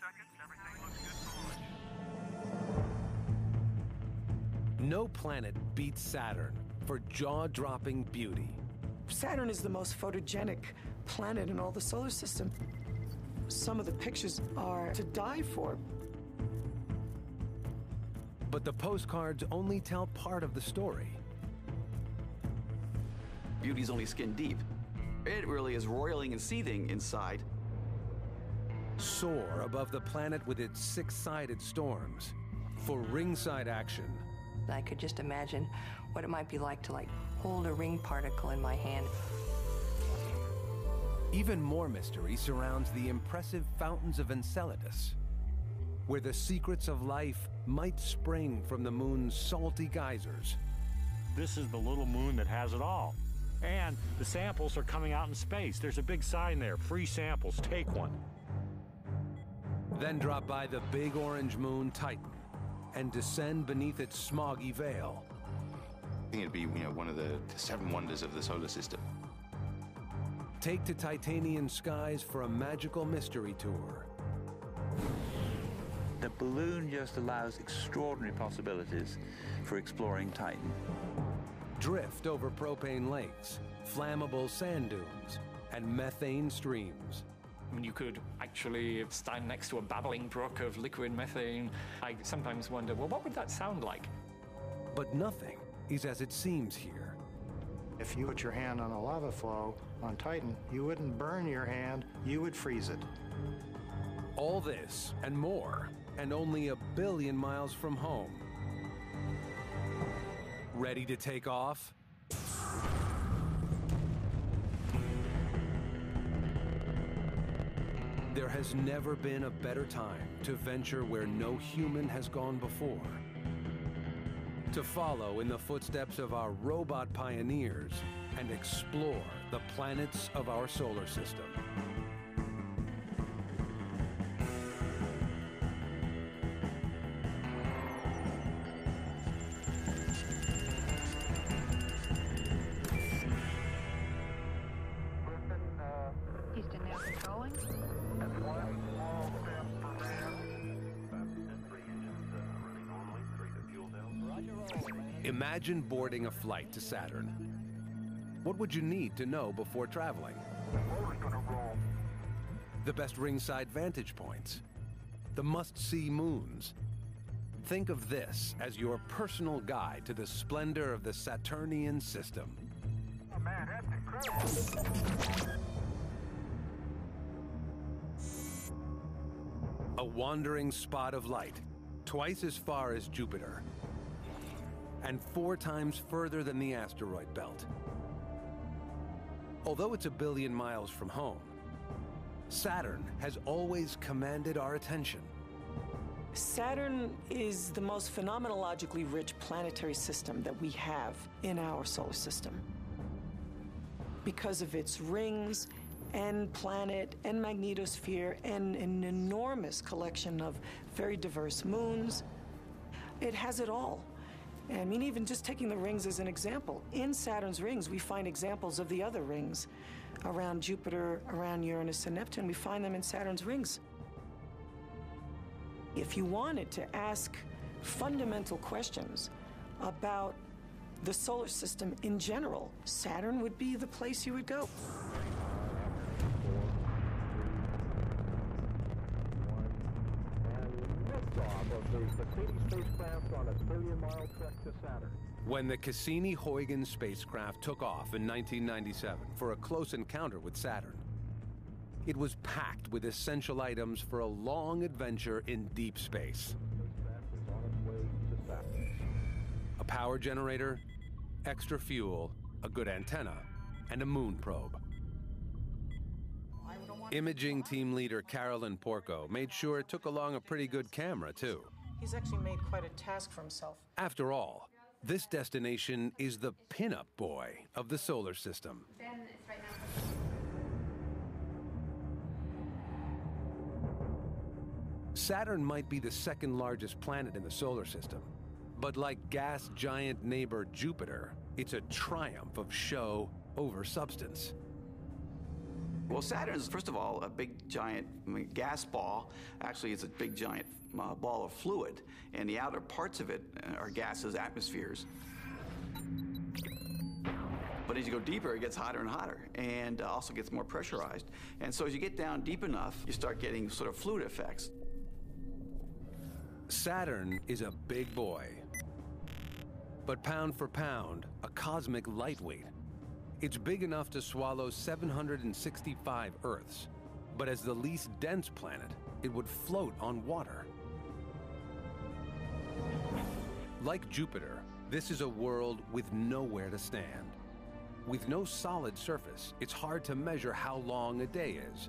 seconds. Everything looks good for launch. No planet beats Saturn for jaw-dropping beauty. Saturn is the most photogenic planet in all the solar system. Some of the pictures are to die for. But the postcards only tell part of the story. Beauty's only skin deep. It really is roiling and seething inside. Soar above the planet with its six-sided storms for ringside action. I could just imagine what it might be like to hold a ring particle in my hand. Even more mystery surrounds the impressive fountains of Enceladus, where the secrets of life might spring from the moon's salty geysers. This is the little moon that has it all. And the samples are coming out in space. There's a big sign there, free samples, take one. Then drop by the big orange moon Titan and descend beneath its smoggy veil. I think it'd be, one of the seven wonders of the solar system. Take to Titanian skies for a magical mystery tour. The balloon just allows extraordinary possibilities for exploring Titan. Drift over propane lakes, flammable sand dunes, and methane streams. I mean, you could actually stand next to a babbling brook of liquid methane. I sometimes wonder, well, what would that sound like? But nothing is as it seems here. If you put your hand on a lava flow on Titan, you wouldn't burn your hand, you would freeze it. All this and more, and only 1 billion miles from home. Ready to take off? There has never been a better time to venture where no human has gone before. To follow in the footsteps of our robot pioneers and explore the planets of our solar system. Houston, now controlling. That's one small step for man. 3 engines running normally, 3 to fuel down. Imagine boarding a flight to Saturn. What would you need to know before traveling? The motor's gonna roll. The best ringside vantage points, the must-see moons. Think of this as your personal guide to the splendor of the Saturnian system. Oh man, that's incredible. A wandering spot of light, twice as far as Jupiter, and 4 times further than the asteroid belt. Although it's 1 billion miles from home, Saturn has always commanded our attention. Saturn is the most phenomenologically rich planetary system that we have in our solar system. Because of its rings and planet and magnetosphere and an enormous collection of very diverse moons, it has it all. I mean, even just taking the rings as an example, in Saturn's rings, we find examples of the other rings around Jupiter, around Uranus and Neptune. We find them in Saturn's rings. If you wanted to ask fundamental questions about the solar system in general, Saturn would be the place you would go. When the Cassini-Huygens spacecraft took off in 1997 for a close encounter with Saturn, it was packed with essential items for a long adventure in deep space. A power generator, extra fuel, a good antenna, and a moon probe. Imaging team leader Carolyn Porco made sure it took along a pretty good camera, too. He's actually made quite a task for himself. After all, this destination is the pinup boy of the solar system. Ben is right now. Saturn might be the second largest planet in the solar system, but like gas giant neighbor Jupiter, it's a triumph of show over substance. Well, Saturn is, first of all, a big, giant gas ball. Actually, it's a big, giant ball of fluid, and the outer parts of it are gases, atmospheres. But as you go deeper, it gets hotter and hotter, and also gets more pressurized. And so as you get down deep enough, you start getting sort of fluid effects. Saturn is a big boy, but pound for pound, a cosmic lightweight. It's big enough to swallow 765 Earths, but as the least dense planet, it would float on water. Like Jupiter, this is a world with nowhere to stand. With no solid surface, it's hard to measure how long a day is,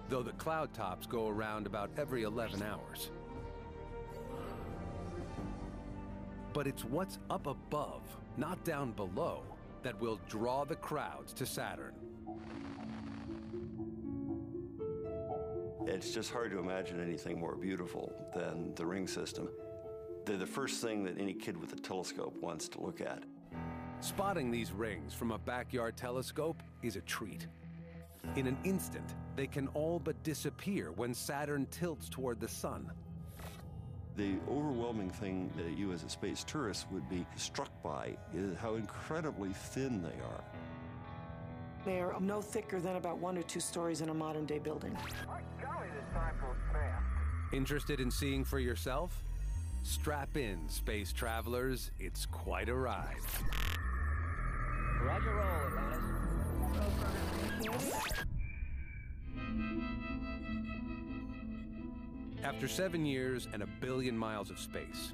though the cloud tops go around about every 11 hours. But it's what's up above, not down below, that will draw the crowds to Saturn. It's just hard to imagine anything more beautiful than the ring system. They're the first thing that any kid with a telescope wants to look at. Spotting these rings from a backyard telescope is a treat. In an instant, they can all but disappear when Saturn tilts toward the sun. The overwhelming thing that you as a space tourist would be struck by is how incredibly thin they are. They are no thicker than about 1 or 2 stories in a modern-day building. Interested in seeing for yourself? Strap in, space travelers. It's quite a ride. Roger, roll, Atlantis. After 7 years and 1 billion miles of space,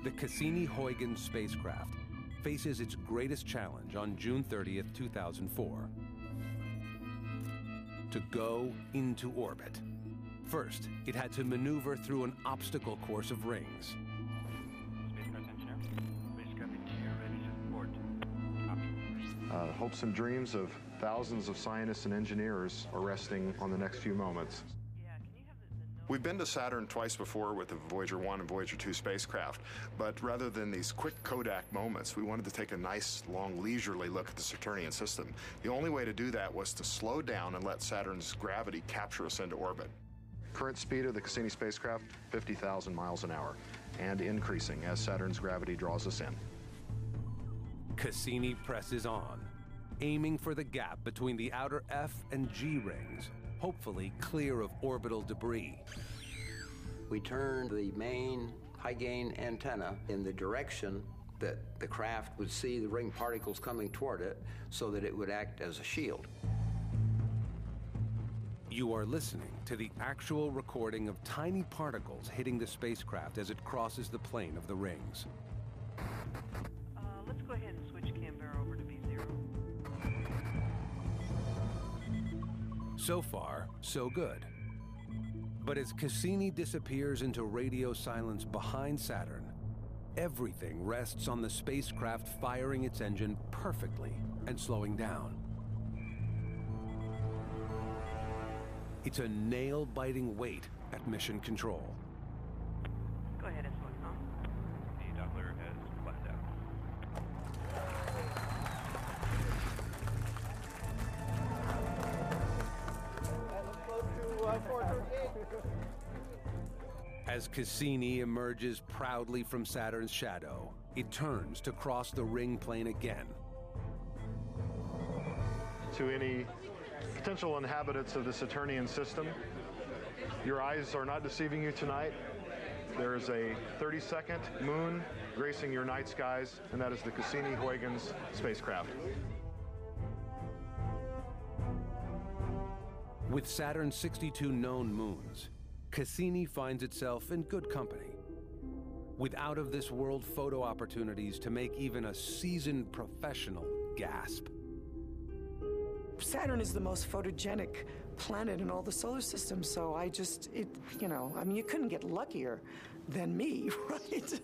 the Cassini-Huygens spacecraft faces its greatest challenge on June 30th, 2004. To go into orbit. First, it had to maneuver through an obstacle course of rings. Hopes and dreams of thousands of scientists and engineers are resting on the next few moments. We've been to Saturn twice before with the Voyager 1 and Voyager 2 spacecraft, but rather than these quick Kodak moments, we wanted to take a nice, long, leisurely look at the Saturnian system. The only way to do that was to slow down and let Saturn's gravity capture us into orbit. Current speed of the Cassini spacecraft, 50,000 miles an hour, and increasing as Saturn's gravity draws us in. Cassini presses on, aiming for the gap between the outer F and G rings, hopefully clear of orbital debris. We turned the main high-gain antenna in the direction that the craft would see the ring particles coming toward it so that it would act as a shield. You are listening to the actual recording of tiny particles hitting the spacecraft as it crosses the plane of the rings. Let's go ahead and switch Canberra over to B0. So far, so good. But as Cassini disappears into radio silence behind Saturn, everything rests on the spacecraft firing its engine perfectly and slowing down. It's a nail-biting wait at mission control. Go ahead and switch on. The Doppler has flattened out. As Cassini emerges proudly from Saturn's shadow, it turns to cross the ring plane again. To any potential inhabitants of the Saturnian system, your eyes are not deceiving you tonight. There is a 30-second moon gracing your night skies, and that is the Cassini-Huygens spacecraft. With Saturn's 62 known moons, Cassini finds itself in good company. With out-of-this-world photo opportunities to make even a seasoned professional gasp. Saturn is the most photogenic planet in all the solar system, so you couldn't get luckier than me, right?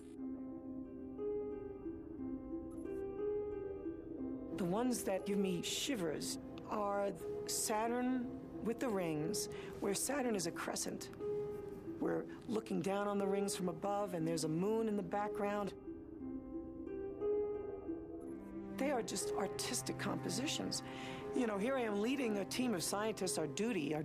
The ones that give me shivers are Saturn with the rings, where Saturn is a crescent. We're looking down on the rings from above, and there's a moon in the background. They are just artistic compositions. You know, here I am leading a team of scientists. Our duty, our